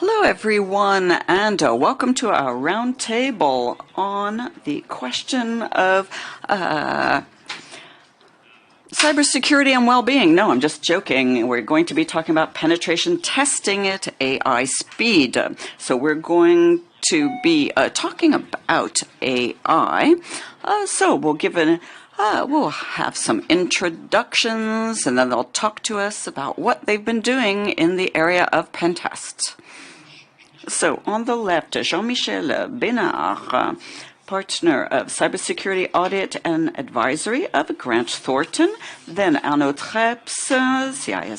Hello, everyone, and welcome to our roundtable on the question of cybersecurity and well-being. No, I'm just joking. We're going to be talking about penetration testing at AI speed. So we're going to be talking about AI. So we'll give we'll have some introductions, and then they'll talk to us about what they've been doing in the area of pen tests. So on the left, Jean-Michel Bénard, partner of Cybersecurity Audit and Advisory of Grant Thornton. Then Arnaud Treps, CISO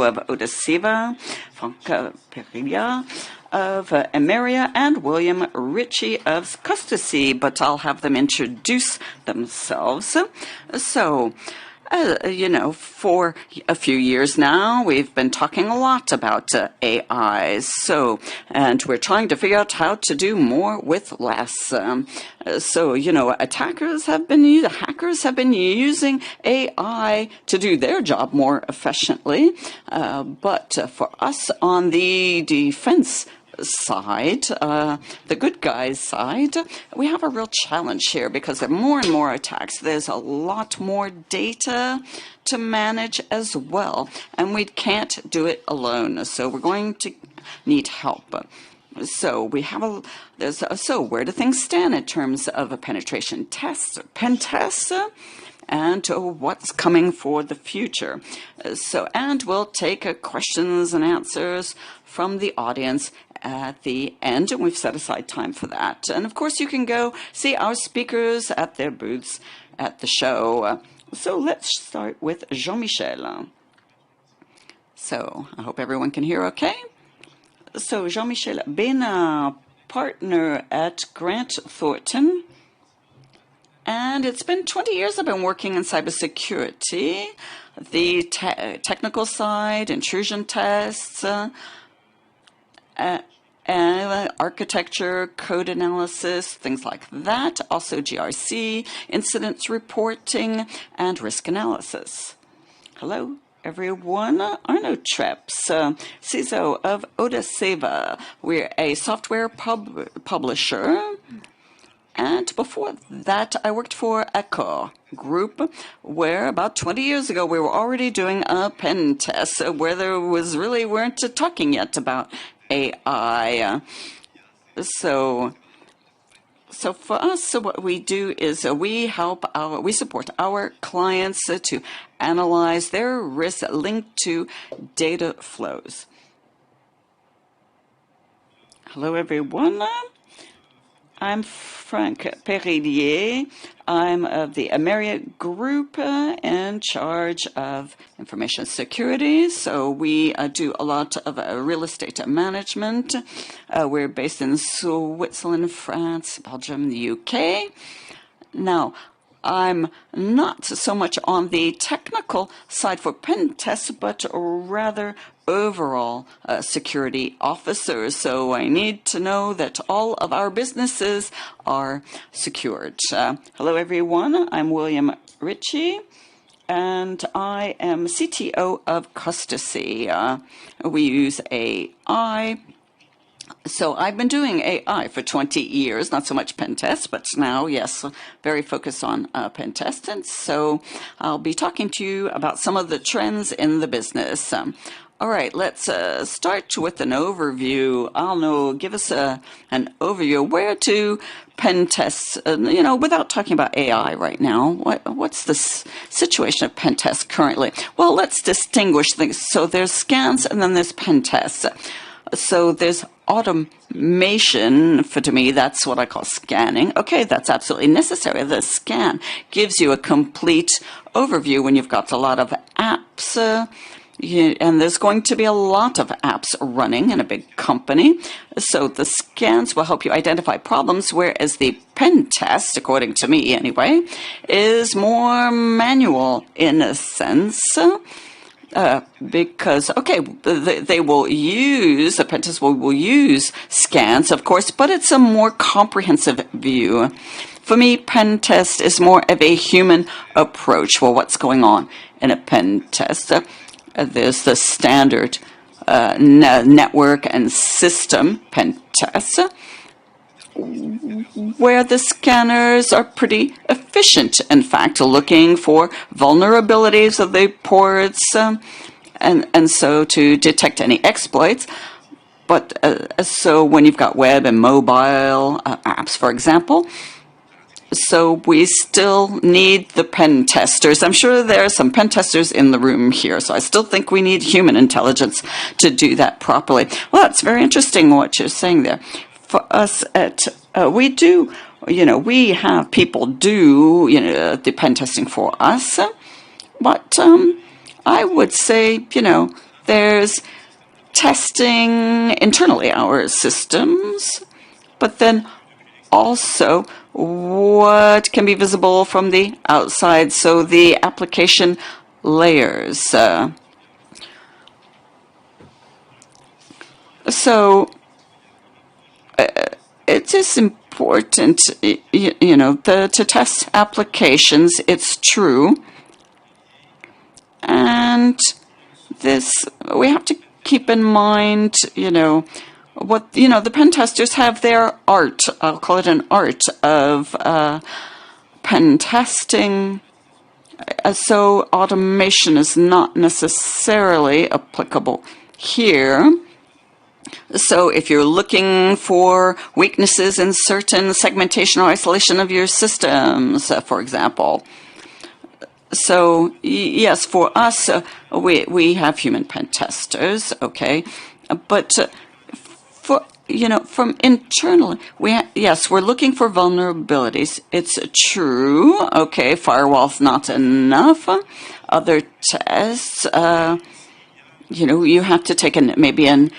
of Odasiva, Franck Perilla of Emeria, and William Ritchie of Custody, but I'll have them introduce themselves. So, for a few years now, we've been talking a lot about AI. And we're trying to figure out how to do more with less. Hackers have been using AI to do their job more efficiently. But for us on the defense side, the good guys side, we have a real challenge here because there are more and more attacks. There's a lot more data to manage as well, and we can't do it alone. So we're going to need help. So we have so where do things stand in terms of a penetration test, pen test? And what's coming for the future. And we'll take questions and answers from the audience at the end, and we've set aside time for that. And of course, you can go see our speakers at their booths at the show. So let's start with Jean-Michel. So I hope everyone can hear okay. So Jean-Michel Bénard, partner at Grant Thornton. And it's been 20 years I've been working in cybersecurity, the technical side, intrusion tests, architecture, code analysis, things like that. Also GRC, incidents reporting, and risk analysis. Hello, everyone. Arnaud Treps, CISO of Odasiva. We're a software publisher. And before that, I worked for Echo Group, where about 20 years ago, we were already doing a pen test where there weren't talking yet about AI. So for us, what we do is we support our clients to analyze their risk linked to data flows. Hello, everyone. I'm Franck Perilla. I'm of the Emeria Group in charge of information security. So we do a lot of real estate management. We're based in Switzerland, France, Belgium, the UK. Now, I'm not so much on the technical side for pen tests, but rather overall security officers. So I need to know that all of our businesses are secured. Hello, everyone. I'm William Ritchie, and I am CTO of Custody. We use AI. So I've been doing AI for 20 years, not so much pen tests, but now, yes, very focused on pen tests. And so I'll be talking to you about some of the trends in the business. All right, let's start with an overview. Arnaud, give us an overview. Where to pen tests, without talking about AI right now, what's the situation of pen tests currently? Well, let's distinguish things. So there's scans and then there's pen tests. So there's automation, to me, that's what I call scanning. Okay, that's absolutely necessary. The scan gives you a complete overview when you've got a lot of apps, and there's going to be a lot of apps running in a big company. So the scans will help you identify problems, whereas the pen test, according to me anyway, is more manual in a sense. Because, they will use, the pen test will use scans, of course, but it's a more comprehensive view. For me, pen test is more of a human approach. Well, what's going on in a pen test? There's the standard network and system pen tests, where the scanners are pretty efficient, in fact, looking for vulnerabilities of the ports, and so to detect any exploits. But so when you've got web and mobile apps, for example, so we still need the pen testers. I'm sure there are some pen testers in the room here, so I still think we need human intelligence to do that properly. Well, it's very interesting what you're saying there. For us we do, we have people do, the pen testing for us, but I would say, there's testing internally our systems, but then also what can be visible from the outside, so the application layers. So it is important, to test applications, it's true. And this, we have to keep in mind, what, the pen testers have their art, I'll call it an art of pen testing. So automation is not necessarily applicable here. So if you're looking for weaknesses in certain segmentation or isolation of your systems, for example. So yes, for us, we have human pen testers, okay, but for from internally, yes, we're looking for vulnerabilities. It's true, okay. Firewall's not enough. Other tests, you have to take maybe an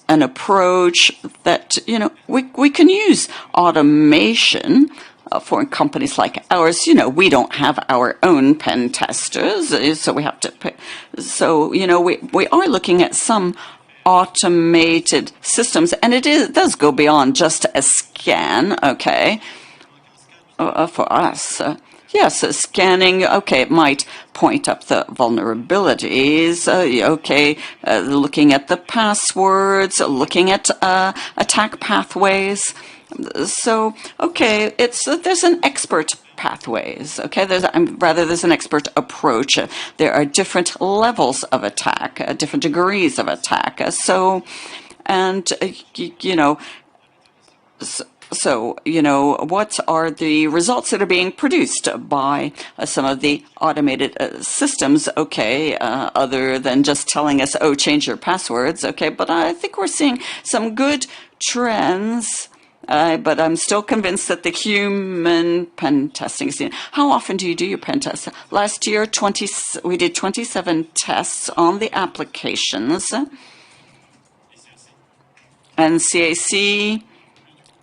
approach that we can use automation. For companies like ours, we don't have our own pen testers, so we have to pay. So, we are looking at some automated systems, and it does go beyond just a scan, okay, for us. Yes, scanning, okay, it might point up the vulnerabilities, looking at the passwords, looking at attack pathways. So, okay, there's an expert pathways, okay, there's an expert approach. There are different levels of attack, different degrees of attack. So, what are the results that are being produced by some of the automated systems, okay, other than just telling us, oh, change your passwords, okay, but I think we're seeing some good trends. But I'm still convinced that the human pen testing is needed. How often do you do your pen tests? Last year, we did 27 tests on the applications. And CAC,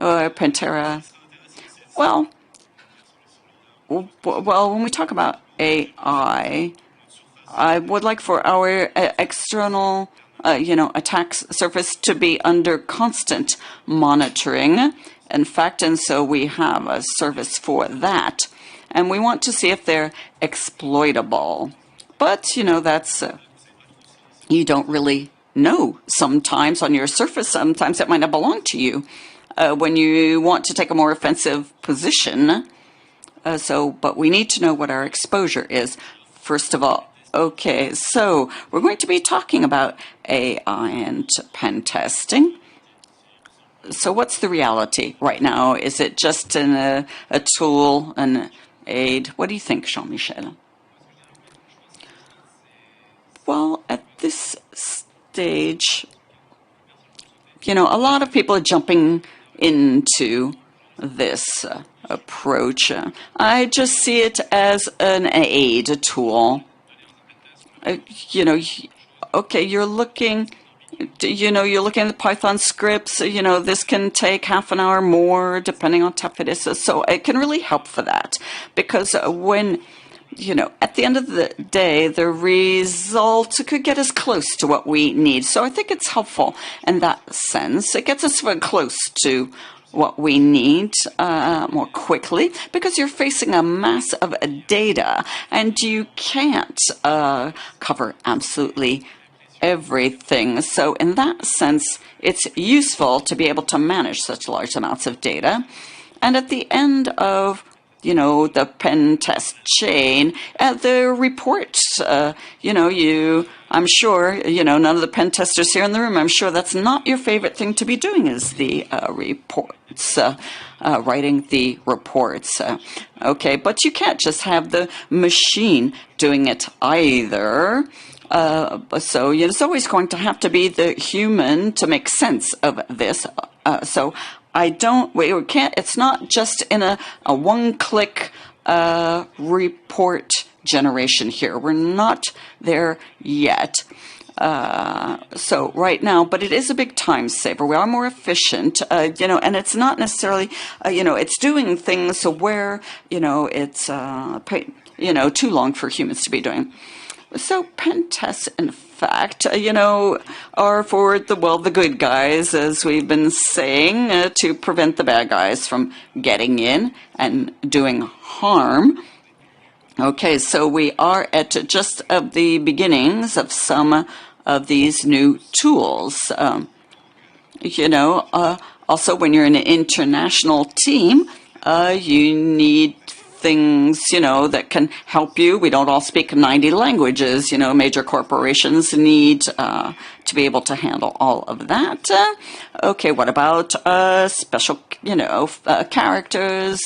or Pantera. Well, when we talk about AI, I would like for our external attack surface to be under constant monitoring. In fact, and so we have a service for that. And we want to see if they're exploitable. But, that's, you don't really know sometimes on your surface. Sometimes it might not belong to you when you want to take a more offensive position. But we need to know what our exposure is, first of all. Okay, so we're going to be talking about AI and pen testing. So what's the reality right now? Is it just a tool, an aid? What do you think, Jean-Michel? Well, at this stage, a lot of people are jumping into this approach. I just see it as an aid, a tool. Okay, you're looking at the Python scripts, this can take half an hour more depending on how tough it is. So it can really help for that, because when, at the end of the day, the result could get us close to what we need. So I think it's helpful in that sense. It gets us very close to what we need more quickly, because you're facing a mass of data and you can't cover absolutely everything. So in that sense, it's useful to be able to manage such large amounts of data. And at the end of the pen test chain, the reports, I'm sure, none of the pen testers here in the room, I'm sure that's not your favorite thing to be doing, is the reports, writing the reports. Okay, but you can't just have the machine doing it either. So it's always going to have to be the human to make sense of this. We can't, it's not just in a one-click report generation here. We're not there yet. So right now, but it is a big time saver. We are more efficient, and it's not necessarily, it's doing things where, it's, too long for humans to be doing. So pen tests, in fact, are for the good guys, as we've been saying, to prevent the bad guys from getting in and doing harm. Okay, so we are at just of the beginnings of some of these new tools. Also, when you're in an international team, you need things, that can help you. We don't all speak 90 languages. Major corporations need to be able to handle all of that. Okay, what about special, characters?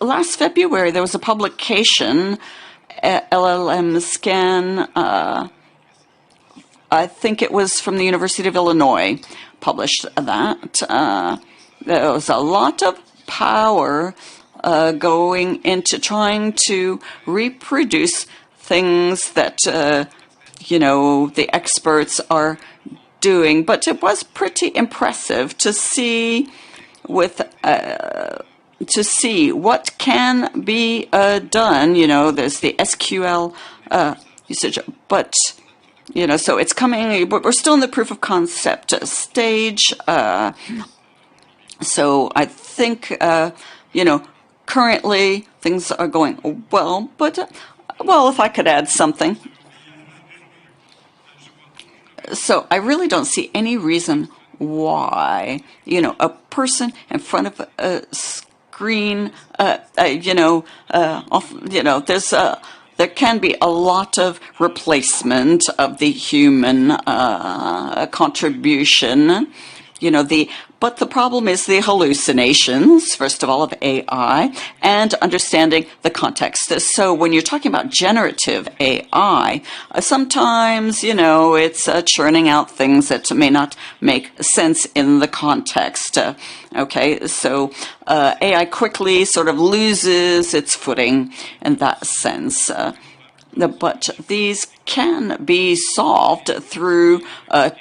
Last February, there was a publication, LLM Scan, I think it was from the University of Illinois, published that. There was a lot of power going into trying to reproduce things that, the experts are doing. But it was pretty impressive to see what can be done. There's the SQL usage, but so it's coming. But we're still in the proof of concept stage. So I think currently things are going well. But if I could add something. So I really don't see any reason why, a person in front of a screen, there can be a lot of replacement of the human contribution. But the problem is the hallucinations, first of all, of AI, and understanding the context. So when you're talking about generative AI, sometimes, it's churning out things that may not make sense in the context. Okay, so AI quickly sort of loses its footing in that sense. But these can be solved through a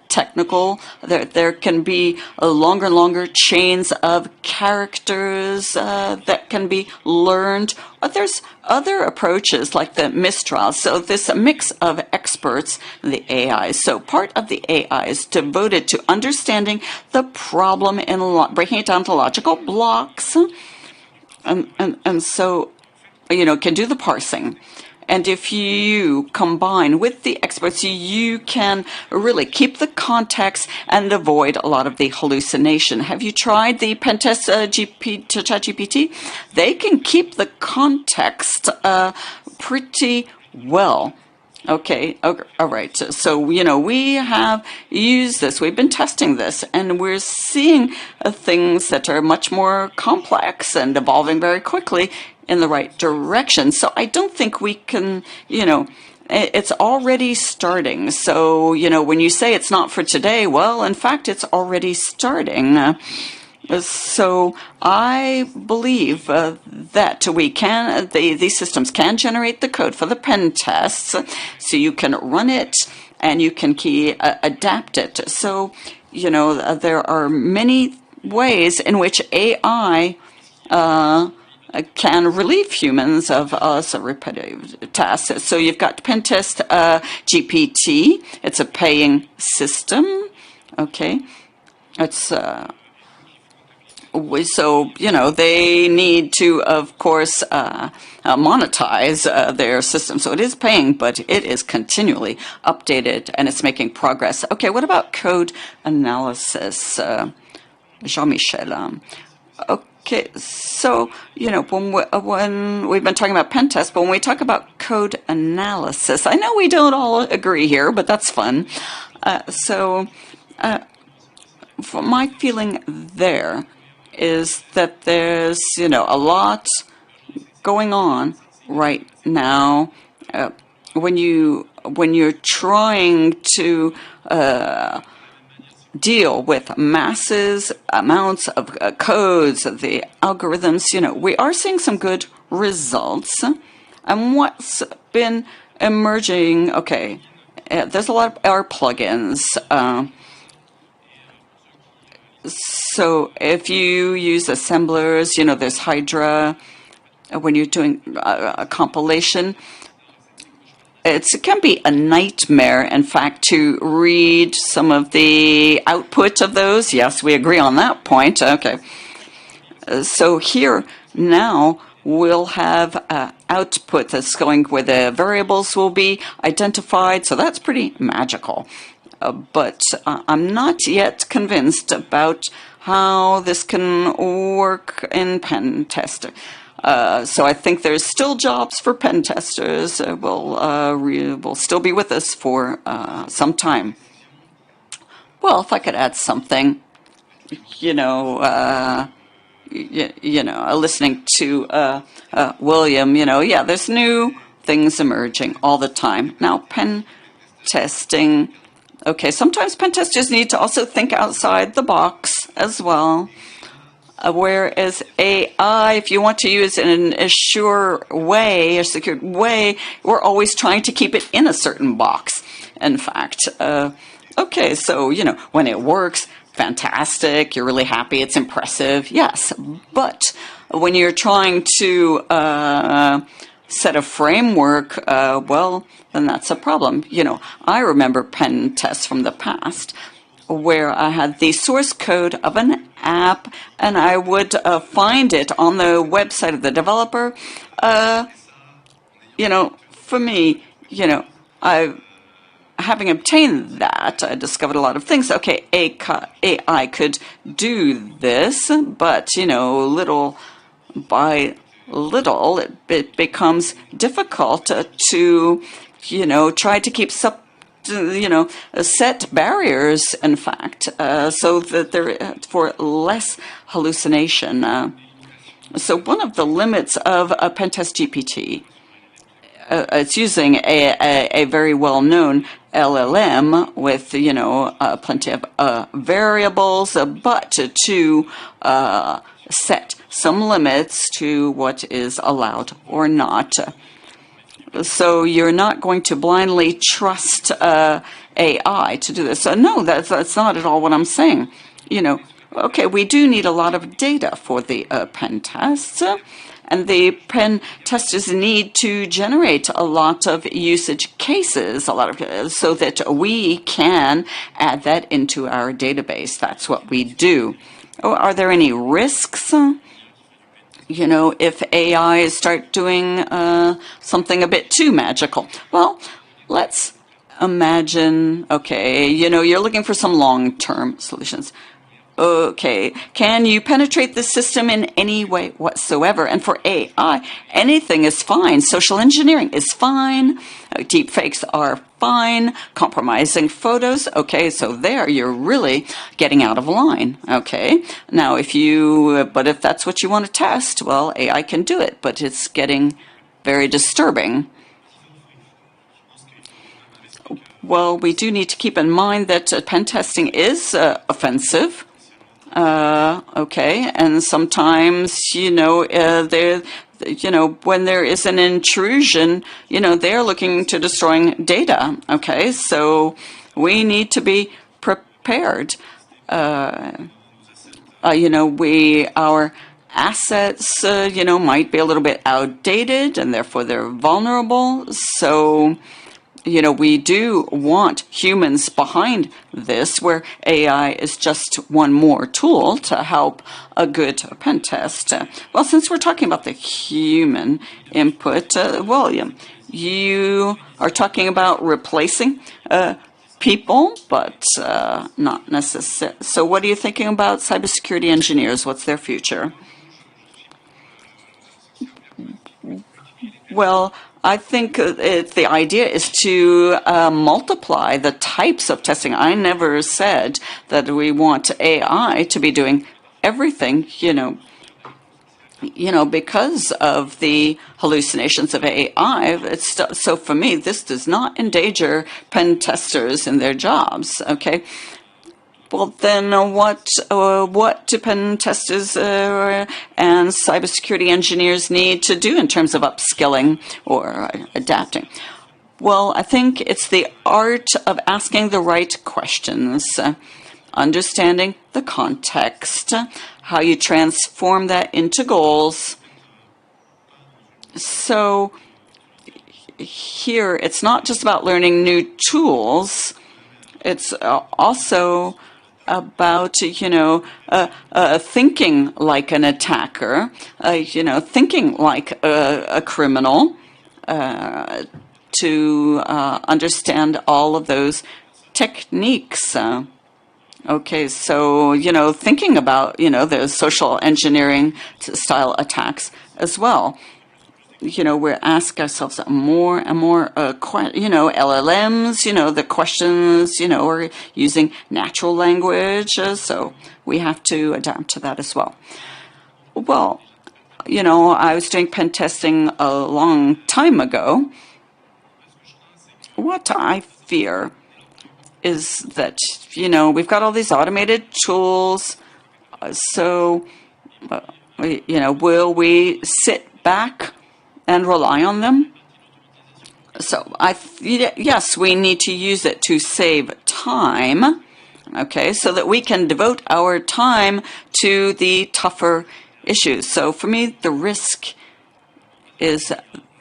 technical. There can be longer and longer chains of characters that can be learned. But there's other approaches like the Mistral. So this mix of experts, the AI. So part of the AI is devoted to understanding the problem and breaking it down to logical blocks, and so can do the parsing. And if you combine with the experts, you can really keep the context and avoid a lot of the hallucination. Have you tried the Pentest ChatGPT? They can keep the context pretty well. Okay, all right. So, we have used this. We've been testing this, and we're seeing things that are much more complex and evolving very quickly in the right direction. So I don't think we can, it's already starting. So, when you say it's not for today, well, in fact, it's already starting. So I believe that we can, these systems can generate the code for the pen tests, so you can run it and you can adapt it. So, there are many ways in which AI can relieve humans of some repetitive tasks. So you've got Pentest GPT. It's a paying system. Okay, it's So, they need to, of course, monetize their system. So it is paying, but it is continually updated and it's making progress. Okay, what about code analysis? Jean-Michel. Okay, so, when we've been talking about pen tests, but when we talk about code analysis, I know we don't all agree here, but that's fun. For my feeling there is that there's, a lot going on right now when you're trying to deal with masses, amounts of codes, of the algorithms. We are seeing some good results. And what's been emerging, okay, there's a lot of our plugins. So if you use assemblers, there's Hydra. When you're doing a compilation, it can be a nightmare, in fact, to read some of the output of those. Yes, we agree on that point. Okay. So here now we'll have output that's going where the variables will be identified. So that's pretty magical. But I'm not yet convinced about how this can work in pen tester. So I think there's still jobs for pen testers. Will still be with us for some time. Well, if I could add something, listening to William, yeah, there's new things emerging all the time. Now, pen testing. Okay, sometimes pen testers need to also think outside the box as well. Whereas AI, if you want to use it in a sure way, a secured way, we're always trying to keep it in a certain box. In fact, okay, so, when it works, fantastic, you're really happy, it's impressive, yes. But when you're trying to set a framework, well, then that's a problem. I remember pen tests from the past where I had the source code of an app and I would find it on the website of the developer. For me, having obtained that, I discovered a lot of things. Okay, AI could do this, but, little by little, it becomes difficult to, try to keep set barriers, in fact, so that there for less hallucination. So one of the limits of a Pentest GPT, it's using a very well-known LLM with, plenty of variables, but to set some limits to what is allowed or not. So you're not going to blindly trust AI to do this. So no, that's not at all what I'm saying. Okay, we do need a lot of data for the pen tests, and the pen testers need to generate a lot of usage cases, so that we can add that into our database. That's what we do. Oh, are there any risks? If AI start doing something a bit too magical. Well, let's imagine, okay, you're looking for some long-term solutions. Okay, can you penetrate the system in any way whatsoever? And for AI, anything is fine. Social engineering is fine. Deepfakes are fine. Compromising photos. Okay, so there you're really getting out of line. Okay, now if that's what you want to test, well, AI can do it, but it's getting very disturbing. Well, we do need to keep in mind that pen testing is offensive. Okay, and sometimes, when there is an intrusion, they're looking to destroying data. Okay, so we need to be prepared. Our assets, might be a little bit outdated and therefore they're vulnerable. So, we do want humans behind this, where AI is just one more tool to help a good pen test. Well, since we're talking about the human input, William, you are talking about replacing people, but not necessarily. So what are you thinking about cybersecurity engineers? What's their future? Well, I think the idea is to multiply the types of testing. I never said that we want AI to be doing everything, because of the hallucinations of AI. So for me, this does not endanger pen testers in their jobs, okay? Well, then what do pen testers and cybersecurity engineers need to do in terms of upskilling or adapting? Well, I think it's the art of asking the right questions, understanding the context, how you transform that into goals. So here, it's not just about learning new tools. It's also about, thinking like an attacker, thinking like a criminal, to understand all of those techniques. Okay, so, thinking about, the social engineering style attacks as well. We ask ourselves more and more, LLMs, the questions, we're using natural language, so we have to adapt to that as well. Well, I was doing pen testing a long time ago. What I fear is that, we've got all these automated tools, so, will we sit back and rely on them? So yes, we need to use it to save time, okay, so that we can devote our time to the tougher issues. So for me, the risk is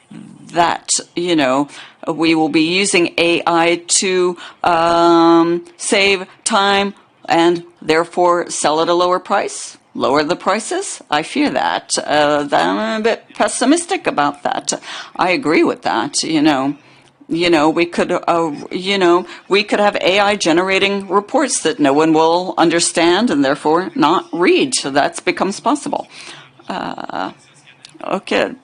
that, we will be using AI to save time and therefore sell at a lower price. Lower the prices? I fear that. I'm a bit pessimistic about that. I agree with that. We could, we could have AI generating reports that no one will understand and therefore not read. So that becomes possible. Okay.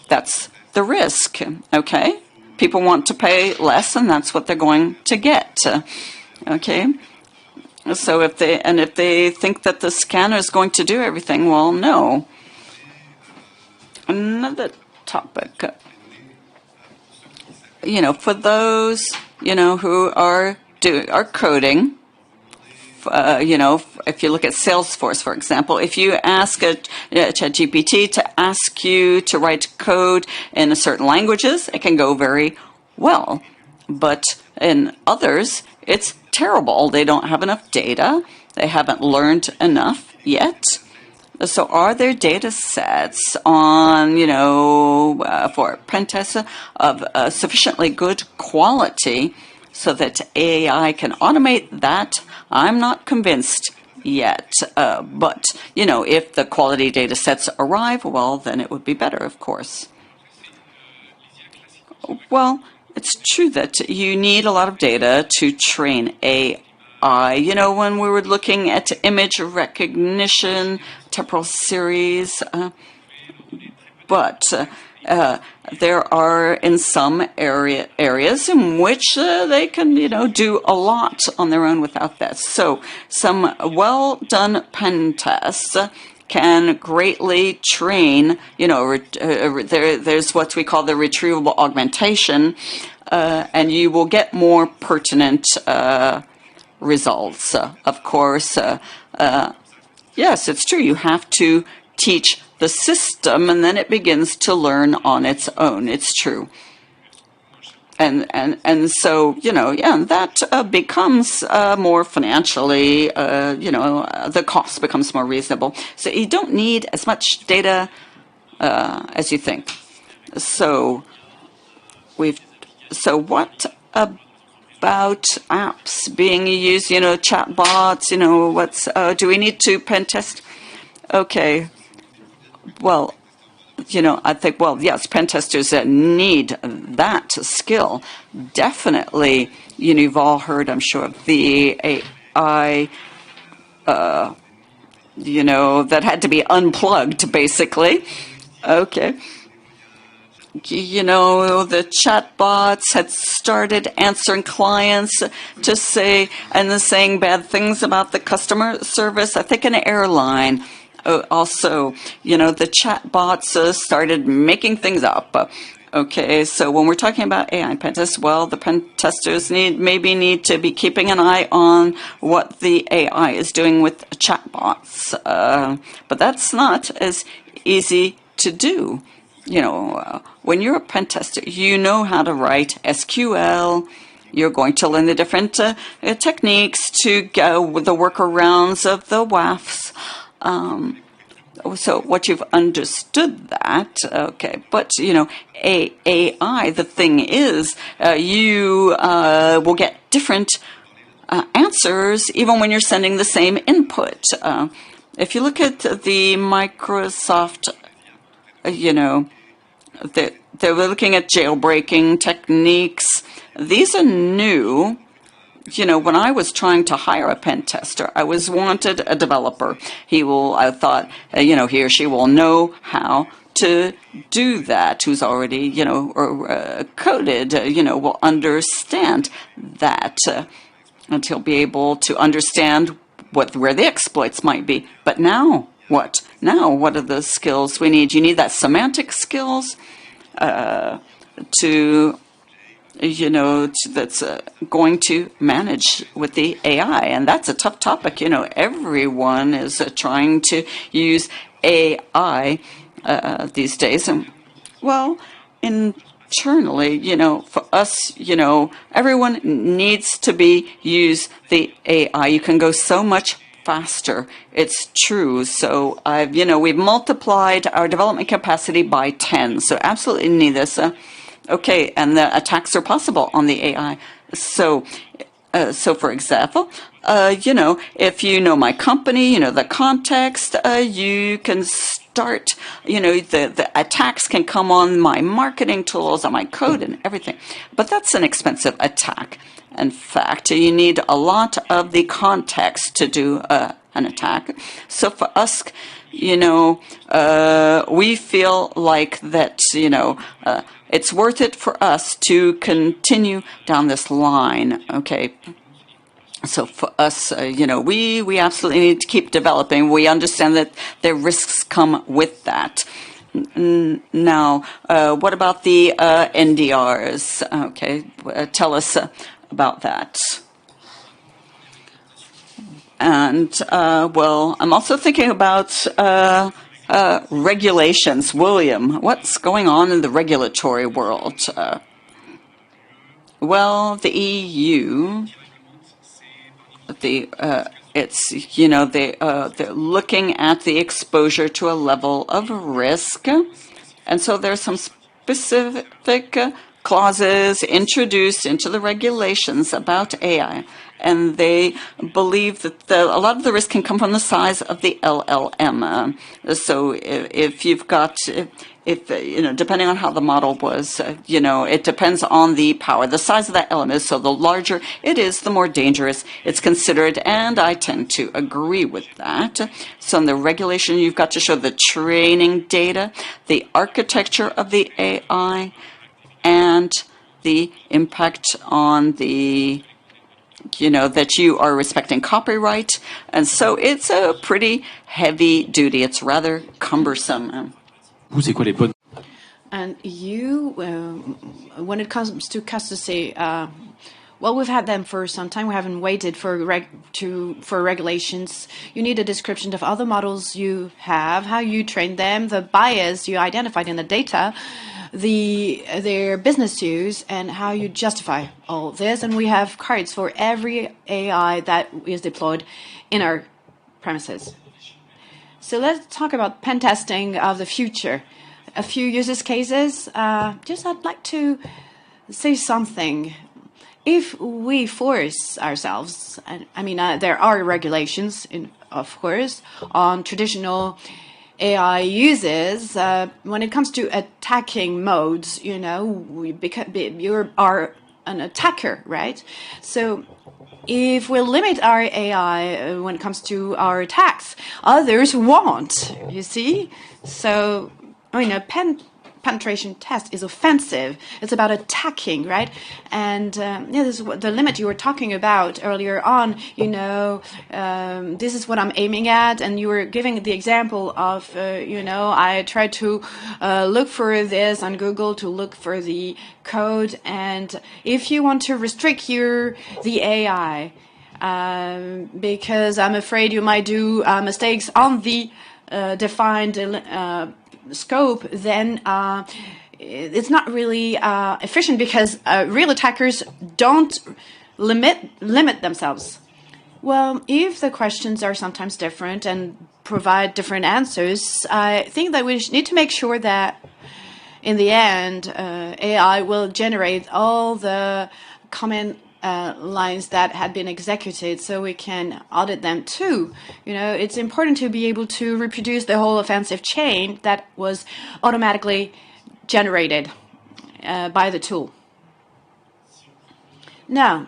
That's the risk. Okay. People want to pay less, and that's what they're going to get. Okay, so if they think that the scanner is going to do everything, well, no. Another topic. For those who are coding. If you look at Salesforce, for example, if you ask ChatGPT to ask you to write code in certain languages, it can go very well. But in others, it's terrible. They don't have enough data. They haven't learned enough yet. So are there data sets on, for pen tests of sufficiently good quality so that AI can automate that? I'm not convinced yet. But, if the quality data sets arrive, well, then it would be better, of course. Well, it's true that you need a lot of data to train AI. When we were looking at image recognition, temporal series, but there are in some areas in which they can, do a lot on their own without that. So some well-done pen tests can greatly train, there's what we call the retrievable augmentation, and you will get more pertinent results. Of course, yes, it's true. You have to teach the system, and then it begins to learn on its own. It's true. And so, that becomes more financially, the cost becomes more reasonable. So you don't need as much data as you think. So what about apps being used, chatbots, do we need to pen test? Okay, well, I think, yes, pen testers need that skill. Definitely, you've all heard, I'm sure, of the AI, that had to be unplugged, basically. Okay. The chatbots had started answering clients to say, and saying bad things about the customer service. I think an airline. Also, the chatbots started making things up. Okay, so when we're talking about AI pen tests, well, the pen testers maybe need to be keeping an eye on what the AI is doing with chatbots. But that's not as easy to do. When you're a pen tester, you know how to write SQL. You're going to learn the different techniques to go with the workarounds of the WAFs. So what you've understood that, okay, but AI, the thing is, you will get different answers even when you're sending the same input. If you look at the Microsoft, they were looking at jailbreaking techniques. These are new. When I was trying to hire a pen tester, I wanted a developer. I thought, he or she will know how to do that, who's already, coded, will understand that, and he'll be able to understand where the exploits might be. But now, what? Now, what are the skills we need? You need that semantic skills that's going to manage with the AI. And that's a tough topic. Everyone is trying to use AI these days. And, well, internally, for us, everyone needs to use the AI. You can go so much faster. It's true. So we've multiplied our development capacity by 10. So absolutely need this. Okay, and the attacks are possible on the AI. So for example, if you know my company, the context, you can start, the attacks can come on my marketing tools, on my code and everything. But that's an expensive attack. In fact, you need a lot of the context to do an attack. So for us, we feel like that, it's worth it for us to continue down this line, okay? So for us, we absolutely need to keep developing. We understand that the risks come with that. Now, what about the NDRs? Okay, tell us about that. And, I'm also thinking about regulations. William, what's going on in the regulatory world? The EU, they're looking at the exposure to a level of risk, and so there's some specific clauses introduced into the regulations about AI. And they believe that a lot of the risk can come from the size of the LLM. So if you've got, depending on how the model was, it depends on the power. The size of that LLM is, so the larger it is, the more dangerous it's considered. And I tend to agree with that. So in the regulation, you've got to show the training data, the architecture of the AI, and the impact on the that you are respecting copyright. And so it's a pretty heavy duty. It's rather cumbersome. And you, when it comes to custody, we've had them for some time. We haven't waited for regulations. You need a description of other models you have, how you train them, the bias you identified in the data, their business use, and how you justify all this. And we have cards for every AI that is deployed in our premises. So let's talk about pen testing of the future. a few uses cases. Just I'd like to say something. If we force ourselves, and I mean, there are regulations, of course, on traditional AI uses. When it comes to attacking modes, you are an attacker, right? So if we limit our AI when it comes to our attacks, others won't, you see? So, I mean, a penetration test is offensive. It's about attacking, right? And this is the limit you were talking about earlier on. This is what I'm aiming at, and you were giving the example of, I tried to look for this on Google to look for the code, and if you want to restrict the AI, because I'm afraid you might do mistakes on the defined scope, then it's not really efficient, because real attackers don't limit themselves. Well, if the questions are sometimes different and provide different answers, I think that we need to make sure that in the end, AI will generate all the common lines that had been executed, so we can audit them too. It's important to be able to reproduce the whole offensive chain that was automatically generated by the tool. Now,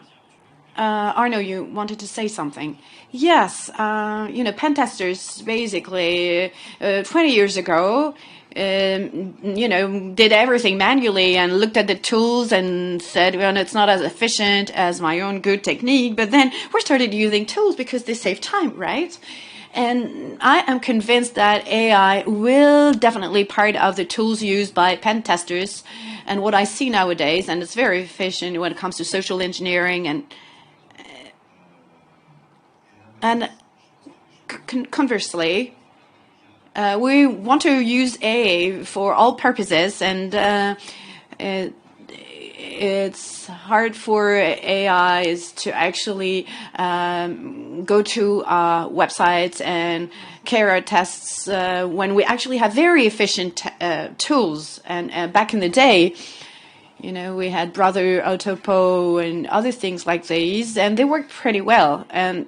Arno, you wanted to say something. Yes, pen testers basically 20 years ago did everything manually and looked at the tools and said, well, it's not as efficient as my own good technique. But then we started using tools because they save time, right? And I am convinced that AI will definitely part of the tools used by pen testers. And what I see nowadays, and it's very efficient when it comes to social engineering and conversely, we want to use AI for all purposes, and it's hard for AIs to actually go to websites and carry out tests when we actually have very efficient tools. And back in the day, we had Brother Autopo and other things like these, and they worked pretty well. And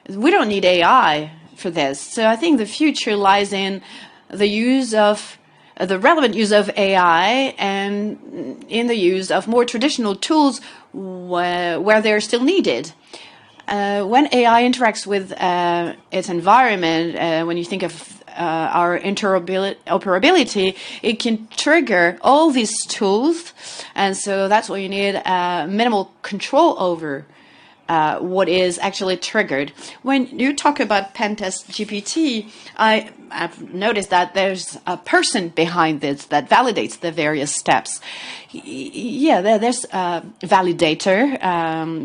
we don't need AI for this. So I think the future lies in the relevant use of AI and in the use of more traditional tools where they're still needed. When AI interacts with its environment, when you think of our interoperability, it can trigger all these tools, and so that's what you need minimal control over. What is actually triggered. When you talk about Pentest GPT, I've noticed that there's a person behind this that validates the various steps. Yeah, there's a validator.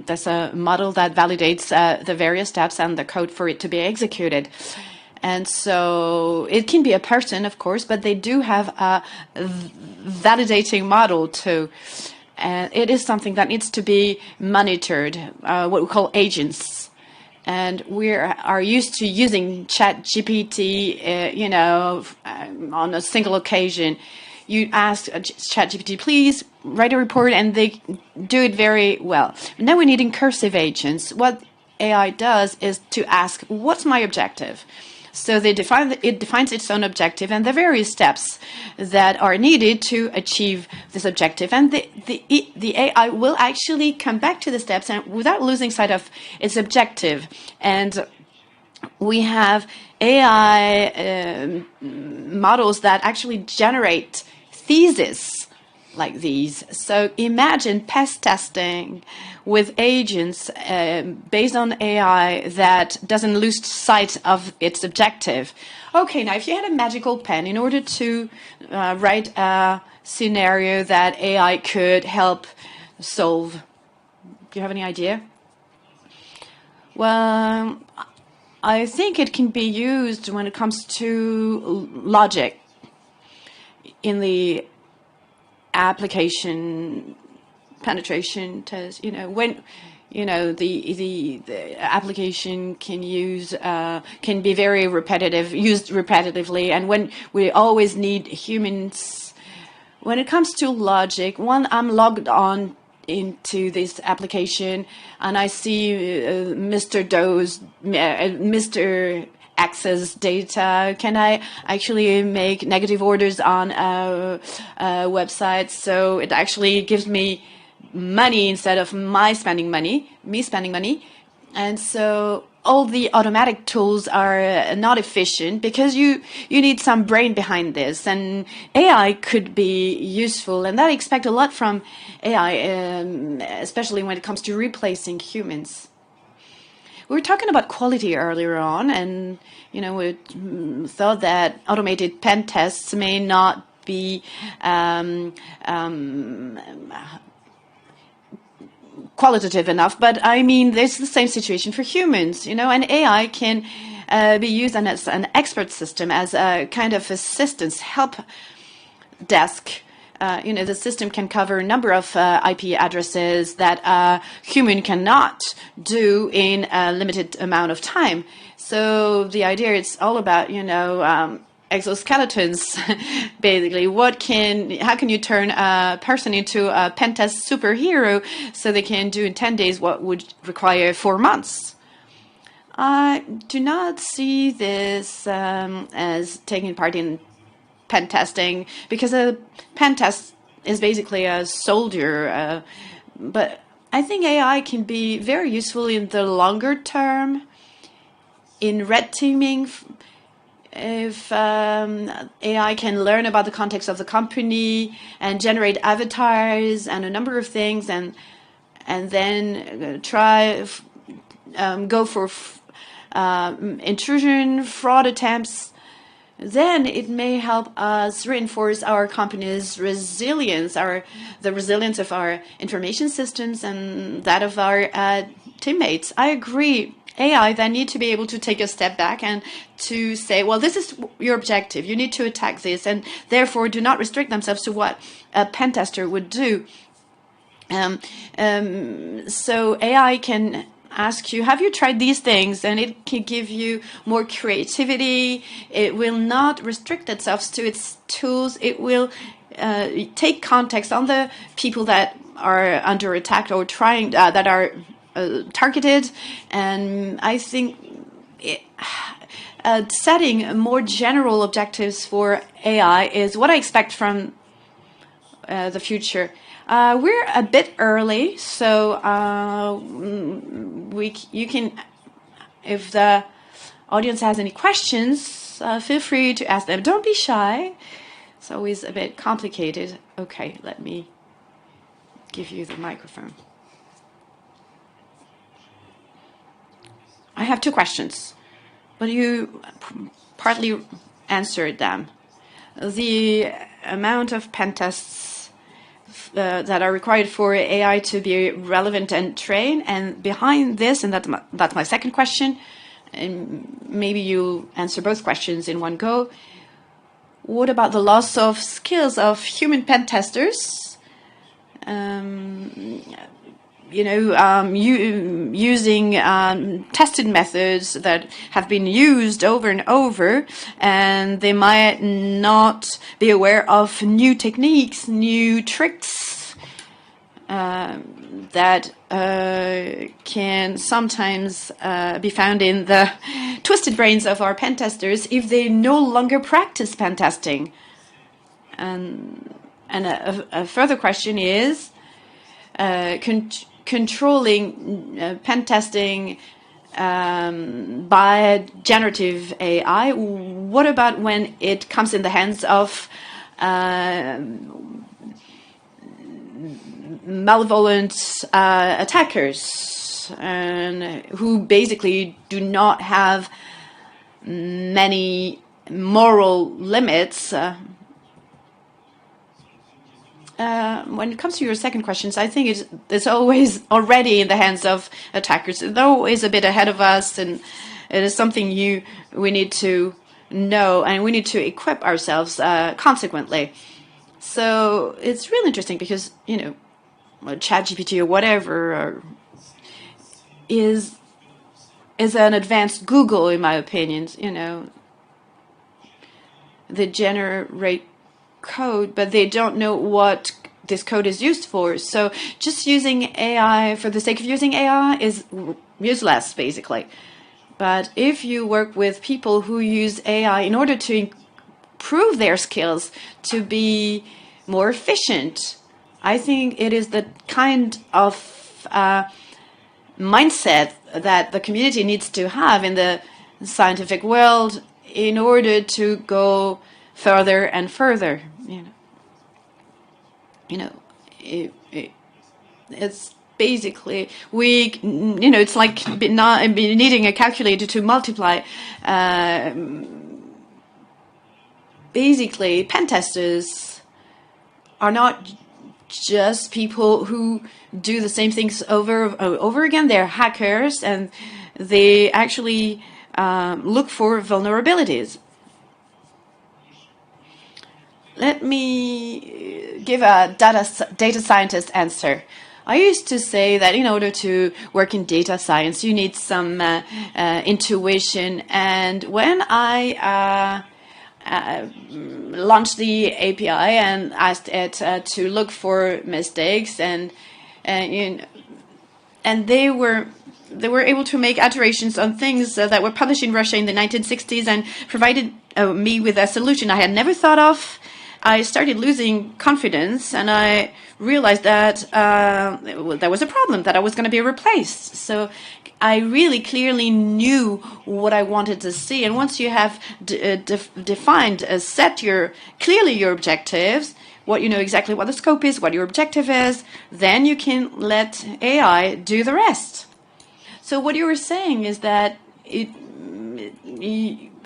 There's a model that validates the various steps and the code for it to be executed. And so it can be a person, of course, but they do have a validating model too. And it is something that needs to be monitored, what we call agents. And we are used to using ChatGPT, on a single occasion. You ask ChatGPT, please write a report, and they do it very well. Now we need incursive agents. What AI does is to ask, what's my objective? So it defines its own objective and the various steps that are needed to achieve this objective. And the AI will actually come back to the steps and without losing sight of its objective. And we have AI models that actually generate theses like these. So imagine pest testing with agents based on AI that doesn't lose sight of its objective. Okay, now if you had a magical pen in order to write a scenario that AI could help solve, do you have any idea? Well, I think it can be used when it comes to logic in the application penetration test. When the application can be very repetitive, used repetitively, and when we always need humans, when it comes to logic, I'm logged on into this application and I see Mr. X's data. Can I actually make negative orders on a website? So it actually gives me money instead of me spending money. And so all the automatic tools are not efficient because you need some brain behind this, and AI could be useful, and I expect a lot from AI, especially when it comes to replacing humans. We were talking about quality earlier on, and we thought that automated pen tests may not be qualitative enough, but I mean, there's the same situation for humans, and AI can be used as an expert system, as a kind of assistance help desk. The system can cover a number of IP addresses that a human cannot do in a limited amount of time. So the idea is all about, exoskeletons, basically. How can you turn a person into a pen test superhero so they can do in 10 days what would require 4 months? I do not see this as taking part in pen testing, because a pen test is basically a soldier. But I think AI can be very useful in the longer term, in red teaming. If AI can learn about the context of the company and generate avatars and a number of things, and then go for intrusion, fraud attempts, then it may help us reinforce our company's resilience, the resilience of our information systems and that of our teammates. I agree. AI then need to be able to take a step back and to say, well, this is your objective. You need to attack this, and therefore do not restrict themselves to what a pen tester would do. So AI can ask you, have you tried these things? And it can give you more creativity. It will not restrict itself to its tools. It will take context on the people that are under attack or trying that are targeted, and I think setting more general objectives for AI is what I expect from the future. We're a bit early, so you can, if the audience has any questions, feel free to ask them. Don't be shy. It's always a bit complicated. Okay, let me give you the microphone. I have 2 questions, but you partly answered them. The amount of pen tests that are required for AI to be relevant and trained, and behind this, and that's my second question, and maybe you answer both questions in one go. What about the loss of skills of human pen testers? Using tested methods that have been used over and over, and they might not be aware of new techniques, new tricks that can sometimes be found in the twisted brains of our pen testers if they no longer practice pen testing. And a further question is, controlling pen testing by generative AI. What about when it comes in the hands of malevolent attackers, and who basically do not have many moral limits? When it comes to your second questions, I think it's always already in the hands of attackers. They're always a bit ahead of us, and it is something we need to know, and we need to equip ourselves consequently. So it's really interesting because, ChatGPT or whatever is an advanced Google, in my opinion. They generate code, but they don't know what this code is used for. So just using AI for the sake of using AI is useless, basically. But if you work with people who use AI in order to improve their skills, to be more efficient, I think it is the kind of mindset that the community needs to have in the scientific world in order to go further and further. It's basically it's like needing a calculator to multiply. Basically, pen testers are not just people who do the same things over again. They're hackers, and they actually look for vulnerabilities. Let me give a data scientist answer. I used to say that in order to work in data science, you need some intuition. And when I launched the API and asked it to look for mistakes, and they were able to make iterations on things that were published in Russia in the 1960s and provided me with a solution I had never thought of. I started losing confidence, and I realized that there was a problem, that I was going to be replaced. So I really clearly knew what I wanted to see. And once you have defined, set clearly your objectives, you know exactly what the scope is, what your objective is, then you can let AI do the rest. So what you were saying is that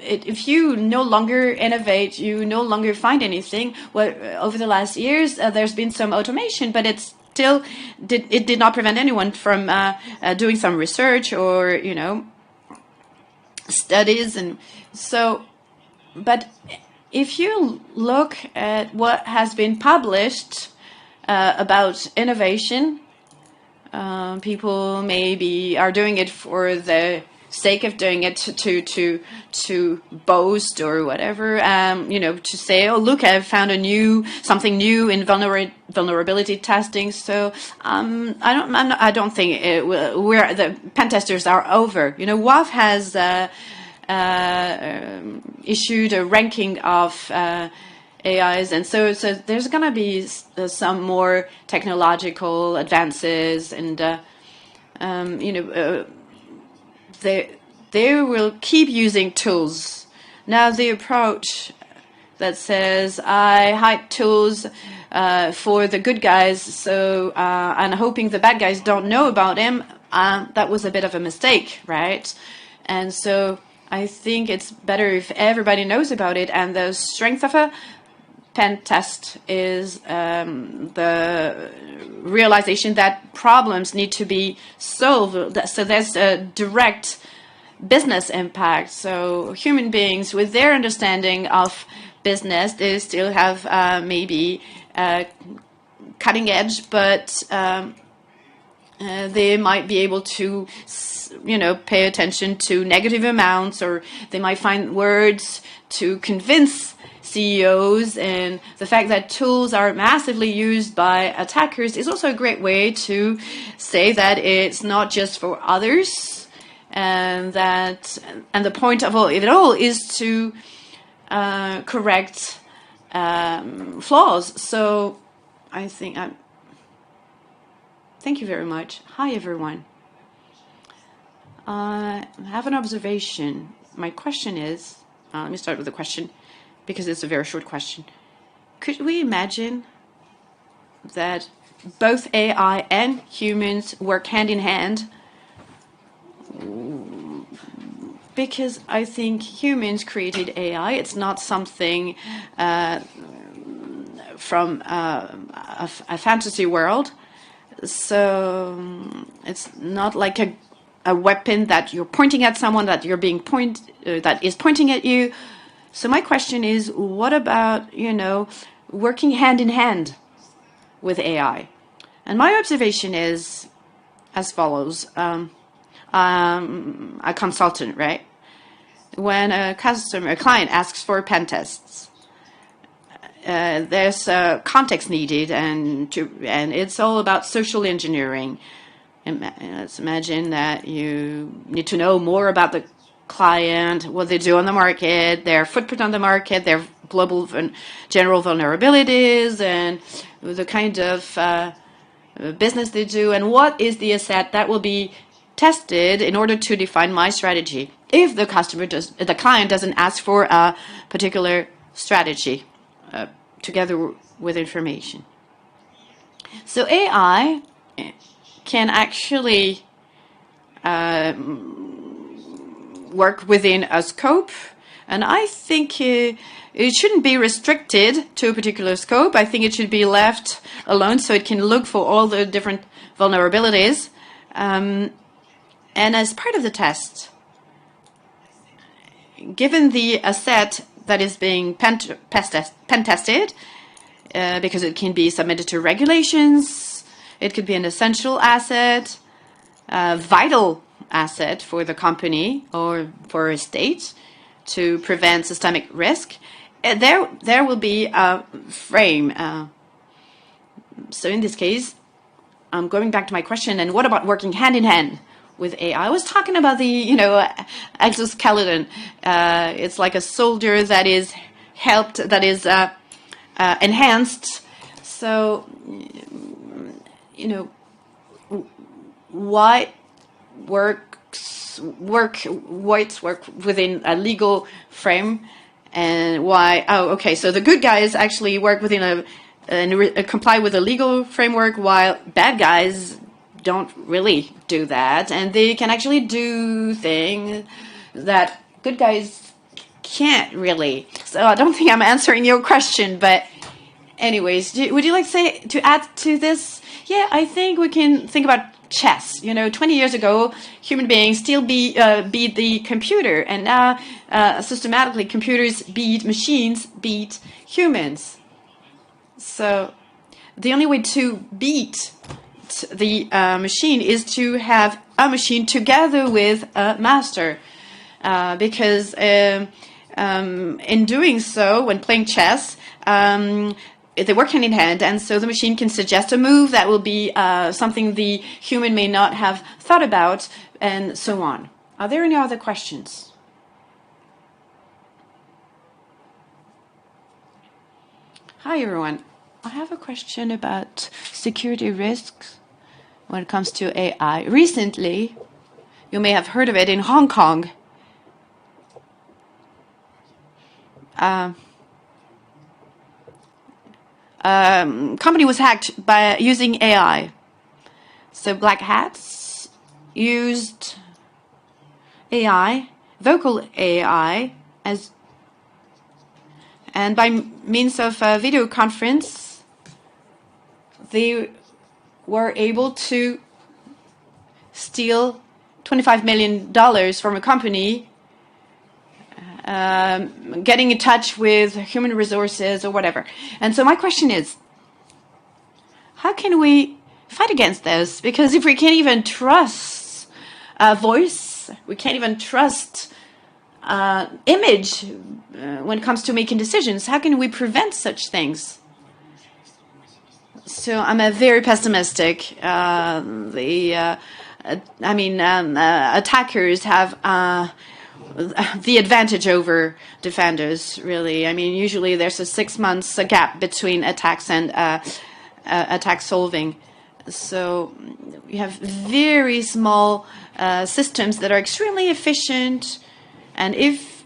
if you no longer innovate, you no longer find anything. Well, over the last years, there's been some automation, but it did not prevent anyone from doing some research or studies. And so, but if you look at what has been published about innovation, people maybe are doing it for the sake of doing it to boast or whatever, to say, oh, look, I've found something new in vulnerability testing. So I don't think the pen testers are over. WAF has issued a ranking of AIs, and so there's going to be some more technological advances, and they will keep using tools. Now the approach that says I hide tools for the good guys, so and hoping the bad guys don't know about him, that was a bit of a mistake, right? And so I think it's better if everybody knows about it. And the strength of a pen test is the realization that problems need to be solved. So there's a direct business impact. So human beings, with their understanding of business, they still have maybe cutting edge, but they might be able to, pay attention to negative amounts, or they might find words to convince CEOs. And the fact that tools are massively used by attackers is also a great way to say that it's not just for others, and the point of it all is to correct flaws. So I think thank you very much. Hi, everyone. I have an observation. My question is, let me start with a question, because it's a very short question. Could we imagine that both AI and humans work hand in hand? Because I think humans created AI. It's not something from a fantasy world. So it's not like a weapon that you're pointing at someone, that that is pointing at you. So my question is, what about, working hand in hand with AI? And my observation is as follows. a consultant, right? When a client asks for pen tests, there's context needed, and it's all about social engineering. Let's imagine that you need to know more about the client, what they do on the market, their footprint on the market, their global general vulnerabilities, and the kind of business they do, and what is the asset that will be tested in order to define my strategy. If the client doesn't ask for a particular strategy, together with information. So AI can actually work within a scope, and I think it shouldn't be restricted to a particular scope. I think it should be left alone so it can look for all the different vulnerabilities. And as part of the test, given the asset that is being pen tested, because it can be submitted to regulations, it could be an essential asset, a vital asset for the company or for a state to prevent systemic risk, there will be a frame. So in this case, I'm going back to my question, and what about working hand in hand with AI? I was talking about the, exoskeleton. It's like a soldier that is enhanced. So, whites work within a legal frame, and why? Oh, okay. So the good guys actually work within comply with a legal framework, while bad guys don't really do that, and they can actually do things that good guys can't really. So I don't think I'm answering your question, but anyways, would you like to add to this? Yeah, I think we can think about chess. 20 years ago, human beings still beat the computer, and now systematically computers beat machines, beat humans. So the only way to beat the machine is to have a machine together with a master, because in doing so, when playing chess, they work hand in hand, and so the machine can suggest a move that will be something the human may not have thought about, and so on. Are there any other questions? Hi, everyone. I have a question about security risks when it comes to AI. Recently, you may have heard of it in Hong Kong. Company was hacked by using AI. So black hats used AI, vocal AI, and by means of a video conference, they were able to steal $25 million from a company, getting in touch with human resources or whatever. And so my question is, how can we fight against this? Because if we can't even trust a voice, we can't even trust image when it comes to making decisions, how can we prevent such things? So I'm very pessimistic. Attackers have the advantage over defenders, really. I mean, usually there's a 6 months gap between attacks and attack solving. So we have very small systems that are extremely efficient, and if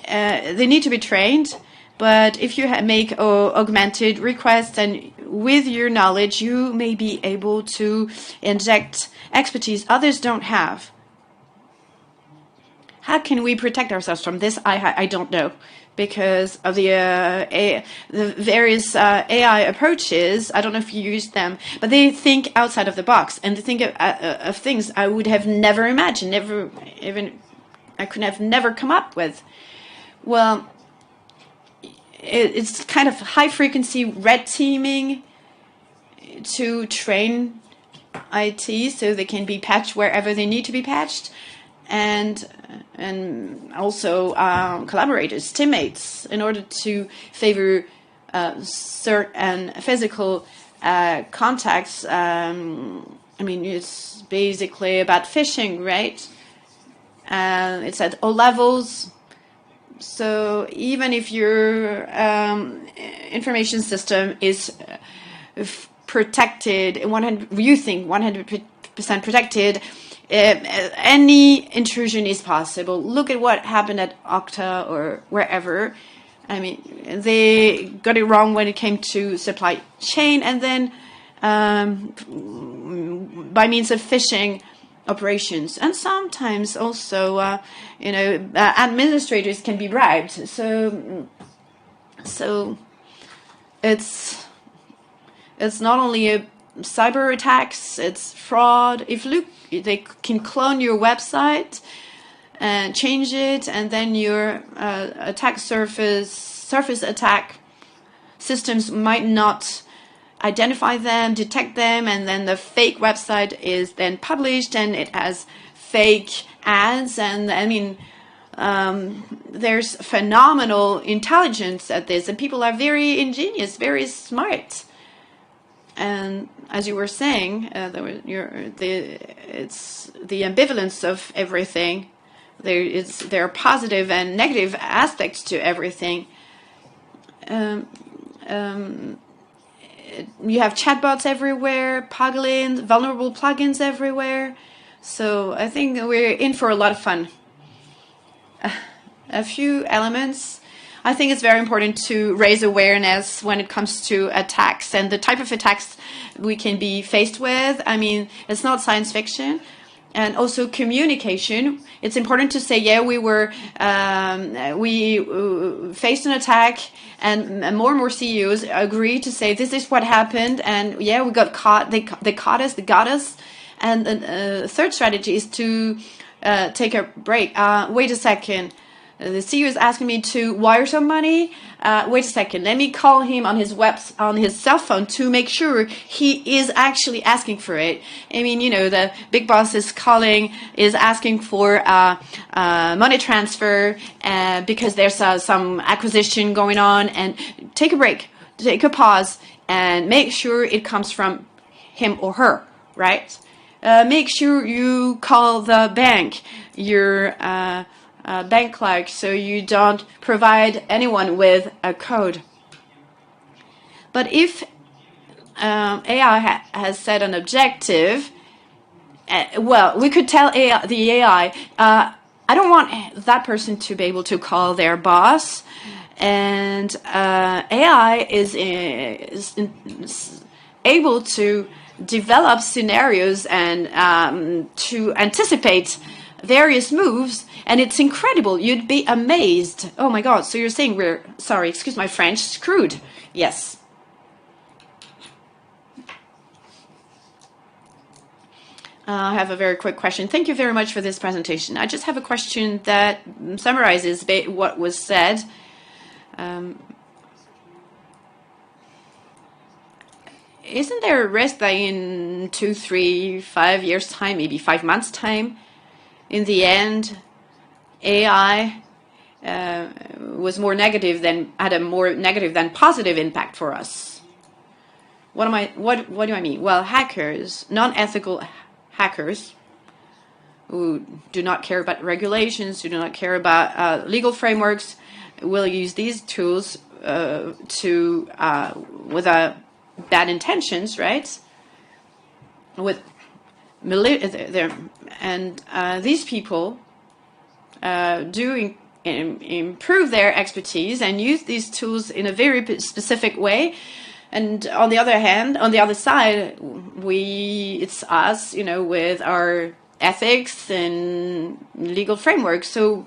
they need to be trained. But if you make augmented requests, and with your knowledge, you may be able to inject expertise others don't have. How can we protect ourselves from this? I don't know, because of the various AI approaches. I don't know if you use them, but they think outside of the box, and they think of things I would have never imagined, I could have never come up with. Well, it's kind of high-frequency red teaming to train IT so they can be patched wherever they need to be patched, and also collaborators, teammates, in order to favor certain physical contacts. I mean, it's basically about phishing, right? It's at all levels. So even if your information system is protected, you think 100% protected, any intrusion is possible. Look at what happened at Okta or wherever. I mean, they got it wrong when it came to supply chain, and then by means of phishing operations, and sometimes also, administrators can be bribed. So it's not only a cyber attacks, it's fraud. If they can clone your website and change it, and then your attack surface attack systems might not identify them, detect them, and then the fake website is then published and it has fake ads. And I mean, there's phenomenal intelligence at this, and people are very ingenious, very smart. And as you were saying, it's the ambivalence of everything. There are positive and negative aspects to everything. You have chatbots everywhere, vulnerable plugins everywhere. So I think we're in for a lot of fun. A few elements. I think it's very important to raise awareness when it comes to attacks and the type of attacks we can be faced with. I mean, it's not science fiction. And also communication. It's important to say, yeah, we faced an attack, and more and more CEOs agree to say this is what happened, and yeah, we got caught. They caught us. They got us. And the third strategy is to take a break. Wait a second. The CEO is asking me to wire some money. Wait a second. Let me call him on his cell phone to make sure he is actually asking for it. I mean, the big boss is asking for money transfer because there's some acquisition going on. And take a break, take a pause, and make sure it comes from him or her, right? Make sure you call the bank, your bank clerk, so you don't provide anyone with a code. But if AI has set an objective, we could tell the AI, I don't want that person to be able to call their boss, and AI is able to develop scenarios and to anticipate various moves, and it's incredible. You'd be amazed. Oh my God, so you're saying we're, sorry, excuse my French, screwed. Yes. I have a very quick question. Thank you very much for this presentation. I just have a question that summarizes what was said. Isn't there a risk that in 2, 3, 5 years' time, maybe 5 months' time, in the end, AI was more negative had a more negative than positive impact for us? What do I mean? Well, hackers, non-ethical hackers, who do not care about regulations, who do not care about legal frameworks, will use these tools with bad intentions, right? These people do improve their expertise and use these tools in a very specific way. And on the other side, it's us, with our ethics and legal frameworks. So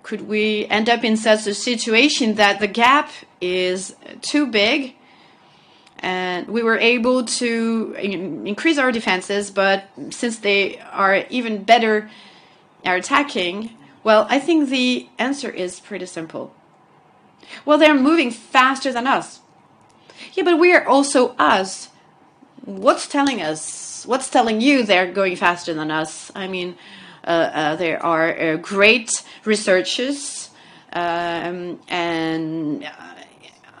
could we end up in such a situation that the gap is too big? And we were able to increase our defenses, but since they are even better at attacking, well, I think the answer is pretty simple. Well, they're moving faster than us. Yeah, but we are also us. what's telling us? What's telling you they're going faster than us? I mean, there are great researchers and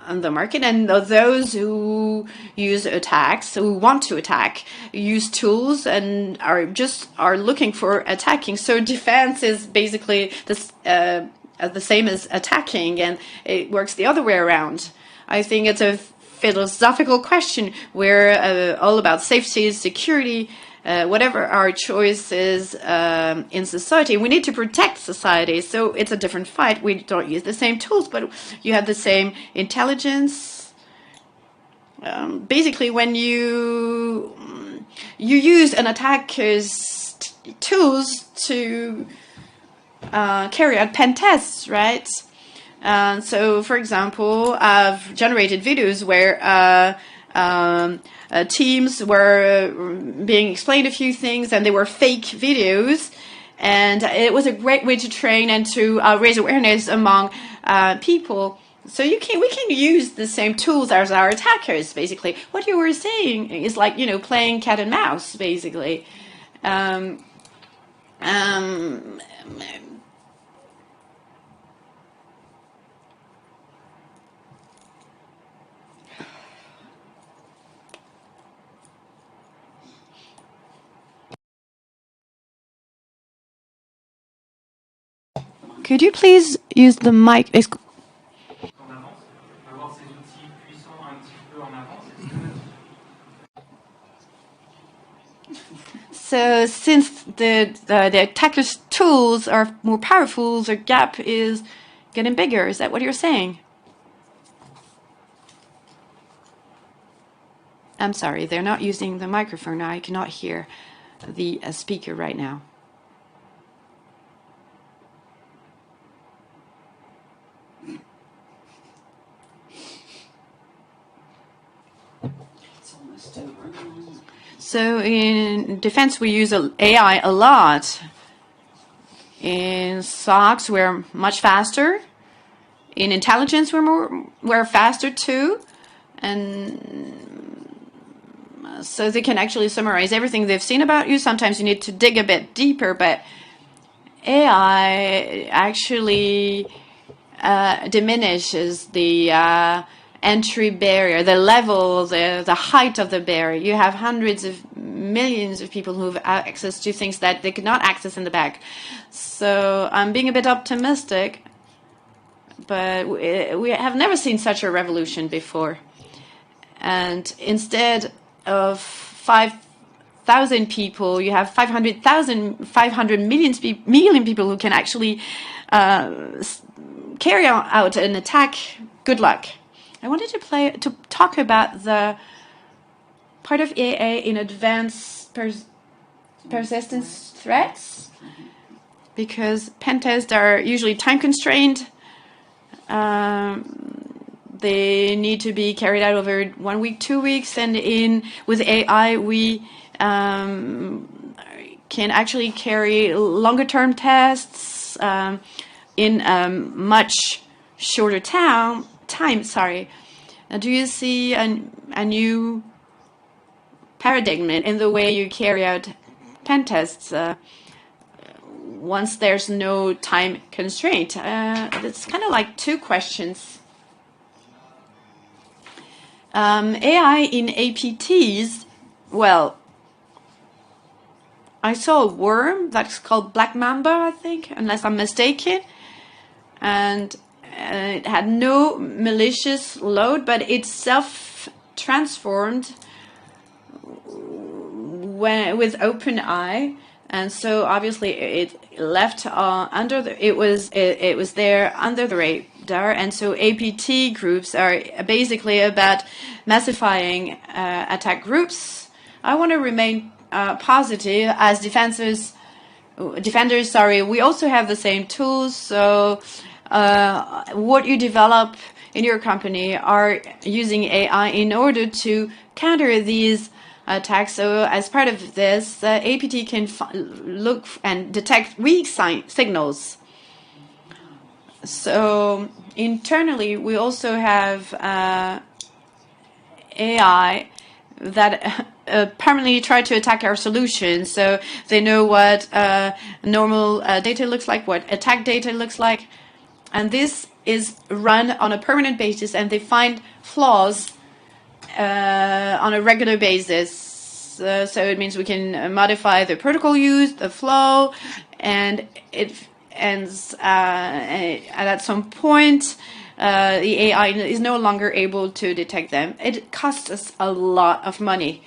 on the market, and those who use attacks, who want to attack, use tools and are looking for attacking. So defense is basically this the same as attacking, and it works the other way around. I think it's a philosophical question. We're all about safety, security, whatever our choice is in society. We need to protect society, so it's a different fight. We don't use the same tools, but you have the same intelligence. Basically, when you use an attacker's tools to carry out pen tests, right? So, for example, I've generated videos where teams were being explained a few things, and they were fake videos. And it was a great way to train and to raise awareness among people. So we can use the same tools as our attackers, basically. What you were saying is like, playing cat and mouse, basically. Could you please use the mic? So since the attacker's tools are more powerful, the gap is getting bigger. Is that what you're saying? I'm sorry, they're not using the microphone. I cannot hear the speaker right now. So in defense, we use AI a lot. In SOCs, we're much faster. In intelligence, we're faster too, and so they can actually summarize everything they've seen about you. Sometimes you need to dig a bit deeper, but AI actually diminishes the entry barrier, the level, the height of the barrier. You have hundreds of millions of people who have access to things that they could not access in the back. So I'm being a bit optimistic, but we have never seen such a revolution before. And instead of 5,000 people, you have 500 million people who can actually carry out an attack. Good luck. I wanted to talk about the part of AI in advanced persistence threats, because pen tests are usually time constrained. They need to be carried out over 1 week, 2 weeks, and with AI we can actually carry longer term tests in much shorter time. Now, do you see a new paradigm in the way you carry out pen tests once there's no time constraint? It's kind of like two questions. AI in APTs, well, I saw a worm that's called Black Mamba, I think, unless I'm mistaken, and it had no malicious load, but it self-transformed with OpenAI, and so obviously it left it was there under the radar, and so APT groups are basically about massifying attack groups. I want to remain positive as defenders. Sorry, we also have the same tools, so. What you develop in your company are using AI in order to counter these attacks. So as part of this, the APT can look and detect weak signals. So internally, we also have AI that permanently try to attack our solution. So they know what normal data looks like, what attack data looks like. And this is run on a permanent basis, and they find flaws on a regular basis. So it means we can modify the protocol used, the flow, and it ends at some point. The AI is no longer able to detect them. It costs us a lot of money.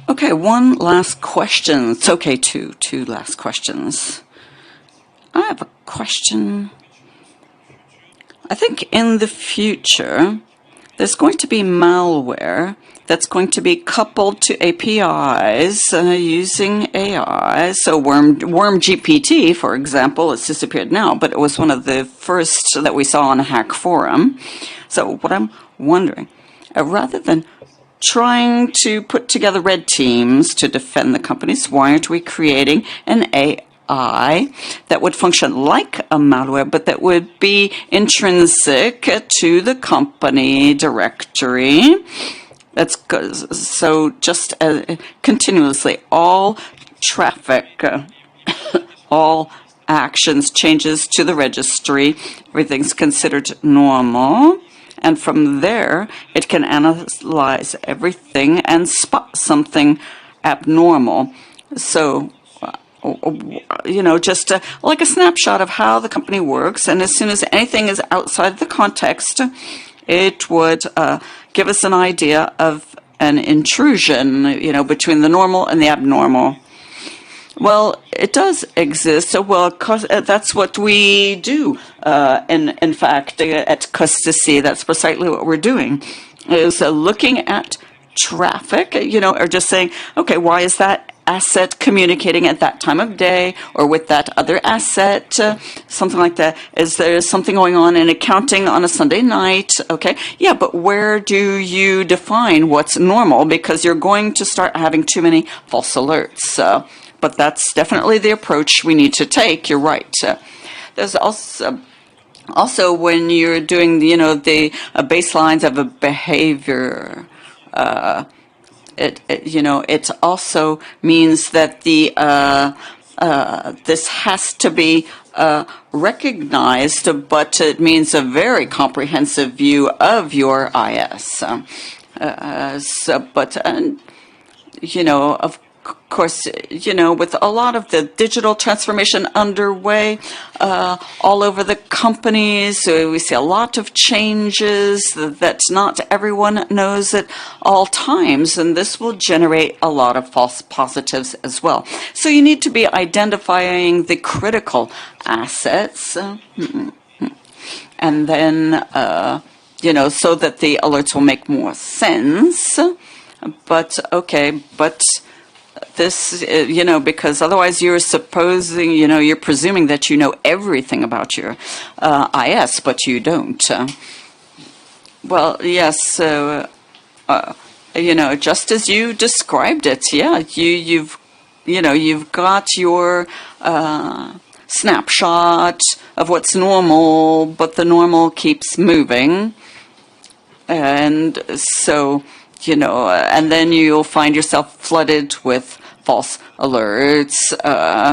Okay, one last question. It's okay, two last questions. I have a question. I think in the future, there's going to be malware that's going to be coupled to APIs using AI. So Worm GPT, for example, it's disappeared now, but it was one of the first that we saw on a hack forum. So what I'm wondering, rather than trying to put together red teams to defend the companies, why aren't we creating an AI that would function like a malware, but that would be intrinsic to the company directory? That's good. So just continuously, all traffic, all actions, changes to the registry, everything's considered normal. And from there, it can analyze everything and spot something abnormal. So, just like a snapshot of how the company works. And as soon as anything is outside the context, it would give us an idea of an intrusion, between the normal and the abnormal. Well, it does exist. So, well, that's what we do. In fact, at Custody, that's precisely what we're doing, is looking at traffic, or just saying, okay, why is that asset communicating at that time of day or with that other asset, something like that. Is there something going on in accounting on a Sunday night? Okay, yeah, but where do you define what's normal? Because you're going to start having too many false alerts. But that's definitely the approach we need to take. You're right. There's also when you're doing, the baselines of a behavior, it also means that this has to be recognized, but it means a very comprehensive view of your IS. Of course, with a lot of the digital transformation underway all over the companies, we see a lot of changes that not everyone knows at all times, and this will generate a lot of false positives as well. So you need to be identifying the critical assets, and then, so that the alerts will make more sense. But this, because otherwise you're you're presuming that you know everything about your IS, but you don't. Well, yes, so, just as you described it, yeah, you've got your snapshot of what's normal, but the normal keeps moving. And so, and then you'll find yourself flooded with false alerts, and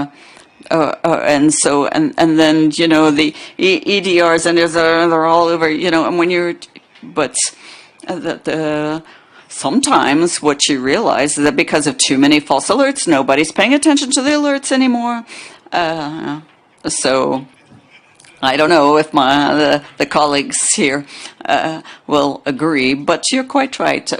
then the EDRs and they're all over, and when you're, but sometimes what you realize is that because of too many false alerts, nobody's paying attention to the alerts anymore. So I don't know if the colleagues here will agree, but you're quite right.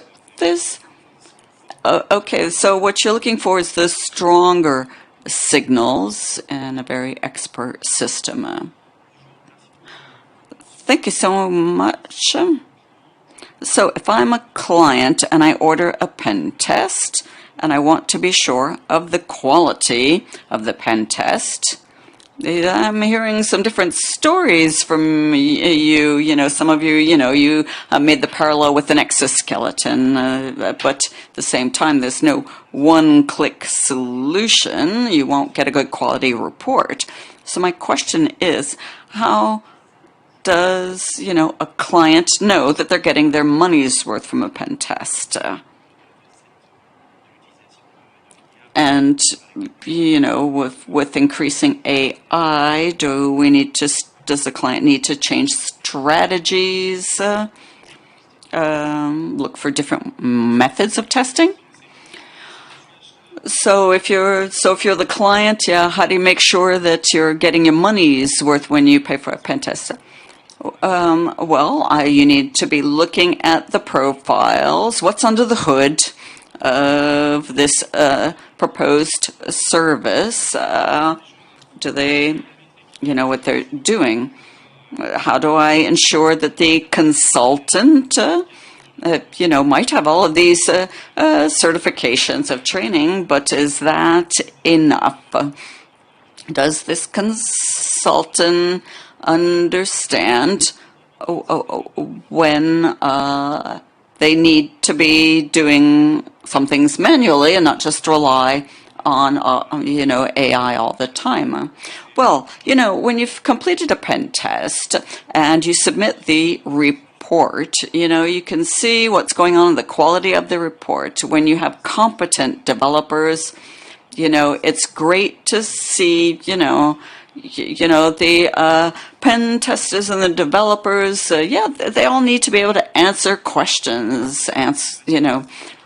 Okay, so what you're looking for is the stronger signals in a very expert system. Thank you so much. So if I'm a client and I order a pen test and I want to be sure of the quality of the pen test, I'm hearing some different stories from you. Some of you, you made the parallel with an exoskeleton, but at the same time, there's no one-click solution. You won't get a good quality report. So my question is, how does, a client know that they're getting their money's worth from a pen test? And, with increasing AI, does the client need to change strategies, look for different methods of testing? So if you're the client, how do you make sure that you're getting your money's worth when you pay for a pen test? You need to be looking at the profiles, what's under the hood of this proposed service. Do they, what they're doing? How do I ensure that the consultant, might have all of these certifications of training, but is that enough? Does this consultant understand when they need to be doing some things manually and not just rely on AI all the time? Well, when you've completed a pen test and you submit the report, you can see what's going on in the quality of the report. When you have competent developers, it's great to see, the pen testers and the developers, they all need to be able to answer questions,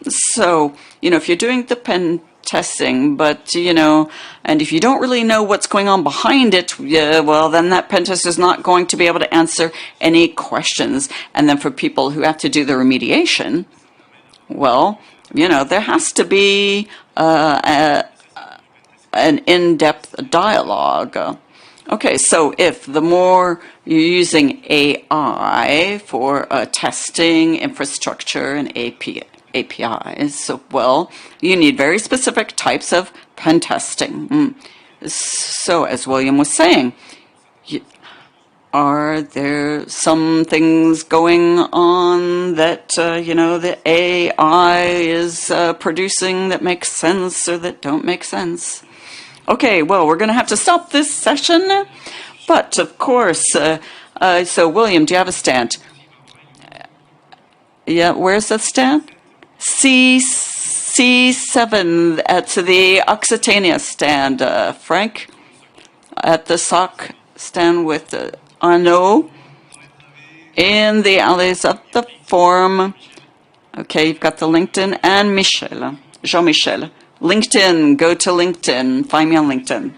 So, if you're doing the pen testing, but, and if you don't really know what's going on behind it, then that pen tester is not going to be able to answer any questions. And then for people who have to do the remediation, there has to be an in-depth dialogue. Okay, so if the more you're using AI for testing, infrastructure, and APIs, you need very specific types of pen testing. So, as William was saying, are there some things going on that, the AI is producing that makes sense or that don't make sense? Okay, we're going to have to stop this session, but of course, so William, do you have a stand? Yeah, where's the stand? C7 at the Occitania stand, Frank, at the SOC stand with Arnaud in the alleys of the Forum. Okay, you've got the LinkedIn and Jean-Michel. LinkedIn, go to LinkedIn, find me on LinkedIn.